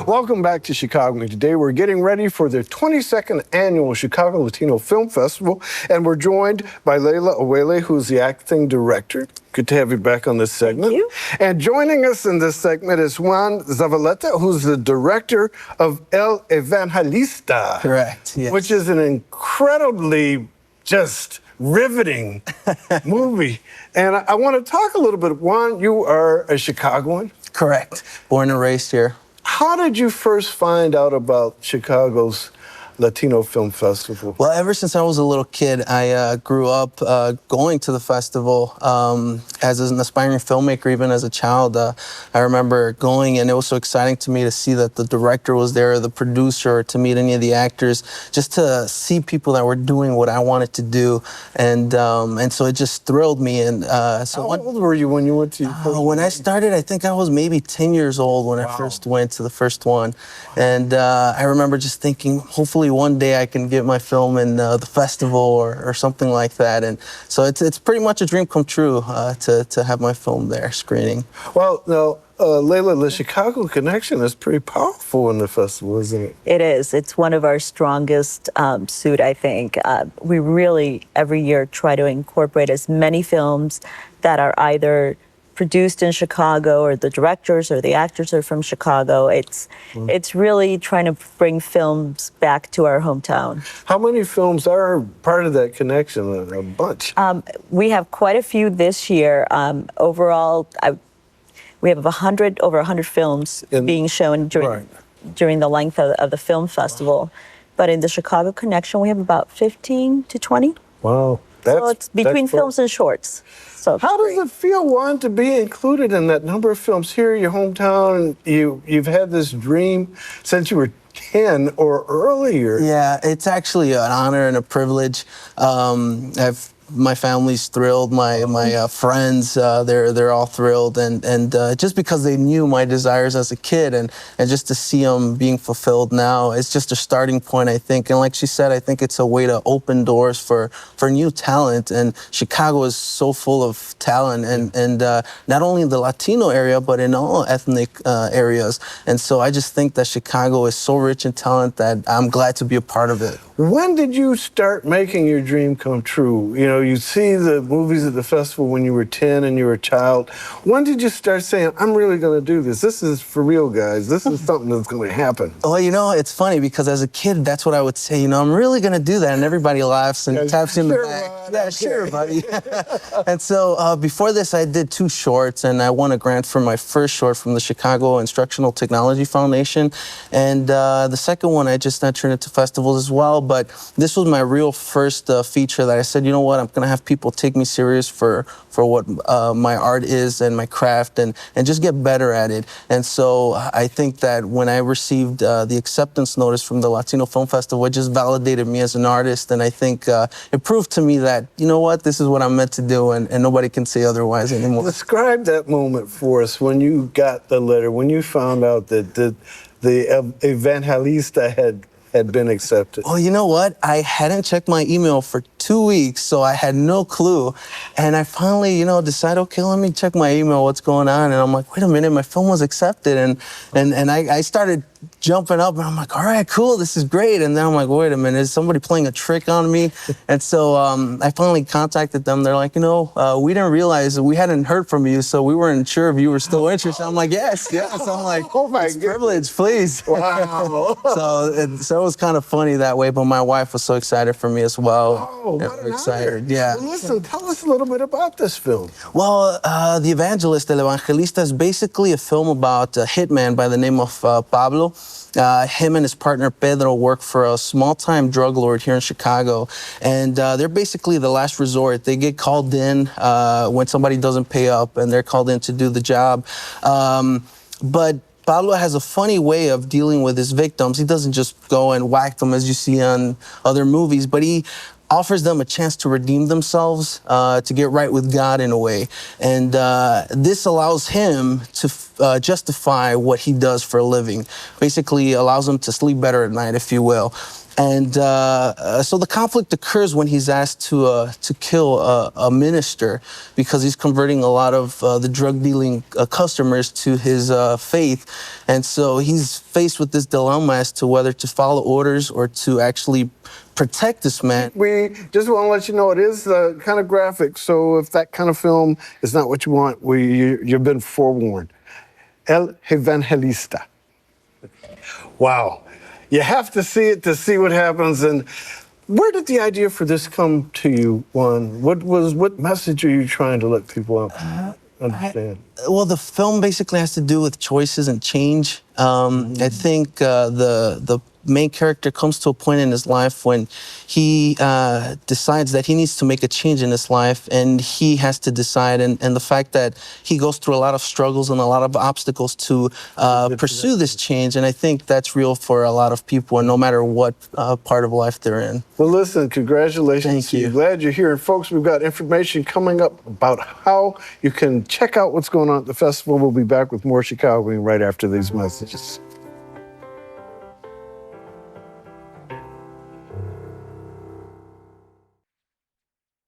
Welcome back to Chicago. Today we're getting ready for the 22nd annual Chicago Latino Film Festival, and we're joined by Leila Awele, who's the acting director. Good to have you back on this segment. Thank you. And joining us in this segment is Juan Zavaleta, who's the director of El Evangelista. Correct, yes. Which is an incredibly just riveting movie. And I want to talk a little bit. Juan, you are a Chicagoan? Correct. Born and raised here. How did you first find out about Chicago's Latino Film Festival? Well, ever since I was a little kid, I grew up going to the festival as an aspiring filmmaker. Even as a child, I remember going, and it was so exciting to me to see that the director was there, the producer, to meet any of the actors, just to see people that were doing what I wanted to do, and so it just thrilled me. And so how old were you when you went to? When I started, I think I was maybe 10 years old when I first went to the first one, and I remember just thinking, hopefully one day I can get my film in the festival or something like that. And so it's pretty much a dream come true to have my film there screening. Well, now, Leila, the Chicago connection is pretty powerful in the festival, isn't it? It is. It's one of our strongest suit, I think. We really, every year, try to incorporate as many films that are either produced in Chicago, or the directors or the actors are from Chicago. It's really trying to bring films back to our hometown. How many films are part of that connection? A bunch. We have quite a few this year. Overall, we have over 100 films being shown during the length of the film festival. But in the Chicago connection, we have about 15 to 20. Wow. So it's between films and shorts. So how does it feel, Juan, to be included in that number of films here in your hometown? You've had this dream since you were 10 or earlier. Yeah, it's actually an honor and a privilege. My family's thrilled. My friends, they're all thrilled, and just because they knew my desires as a kid, and just to see them being fulfilled now, it's just a starting point, I think. And like she said, I think it's a way to open doors for new talent. And Chicago is so full of talent, and not only in the Latino area, but in all ethnic areas. And so I just think that Chicago is so rich in talent that I'm glad to be a part of it. When did you start making your dream come true? You know, you see the movies at the festival when you were 10 and you were a child. When did you start saying, I'm really going to do this? This is for real, guys. This is something that's going to happen. Well, you know, it's funny because as a kid, that's what I would say. You know, I'm really going to do that. And everybody laughs and taps you in the back. Yeah, sure, buddy. And so before this, I did 2 shorts, and I won a grant for my first short from the Chicago Instructional Technology Foundation. And the second one, I just entered into festivals as well. But this was my real first feature that I said, you know what, I'm going to have people take me serious for what my art is and my craft, and just get better at it. And so I think that when I received the acceptance notice from the Latino Film Festival, it just validated me as an artist. And I think it proved to me that, you know what, this is what I'm meant to do, and nobody can say otherwise anymore. Describe that moment for us when you got the letter, when you found out that the Evangelista had been accepted. Well, you know what? I hadn't checked my email for 2 weeks, so I had no clue. And I finally, you know, decided, okay, let me check my email, what's going on? And I'm like, wait a minute, my film was accepted. And I started jumping up, and I'm like, all right, cool, this is great. And then I'm like, wait a minute, is somebody playing a trick on me? And so I finally contacted them. They're like, you know, we didn't realize, we hadn't heard from you, so we weren't sure if you were still interested. I'm like, yes. I'm like, oh my it's privilege, please. Wow. so it was kind of funny that way, but my wife was so excited for me as well. Oh, what an honor. Yeah. Well, listen, tell us a little bit about this film. Well, The Evangelist, El Evangelista, is basically a film about a hitman by the name of Pablo. Him and his partner Pedro work for a small-time drug lord here in Chicago, and they're basically the last resort. They get called in when somebody doesn't pay up, and they're called in to do the job. But Pablo has a funny way of dealing with his victims. He doesn't just go and whack them as you see on other movies, but he offers them a chance to redeem themselves, to get right with God in a way. And this allows him to justify what he does for a living. Basically allows him to sleep better at night, if you will. And so the conflict occurs when he's asked to kill a minister because he's converting a lot of the drug dealing customers to his faith. And so he's faced with this dilemma as to whether to follow orders or to actually protect this man. We just want to let you know it is kind of graphic, so if that kind of film is not what you want, you've been forewarned. El Evangelista. Wow. You have to see it to see what happens. And where did the idea for this come to you, Juan? What message are you trying to let people understand? Well, the film basically has to do with choices and change. I think the main character comes to a point in his life when he decides that he needs to make a change in his life, and he has to decide. And the fact that he goes through a lot of struggles and a lot of obstacles to pursue this change, and I think that's real for a lot of people, and no matter what part of life they're in. Well, listen, congratulations. Thank you. Glad you're here. And folks, we've got information coming up about how you can check out what's going on at the festival. We'll be back with more Chicagoing right after these messages.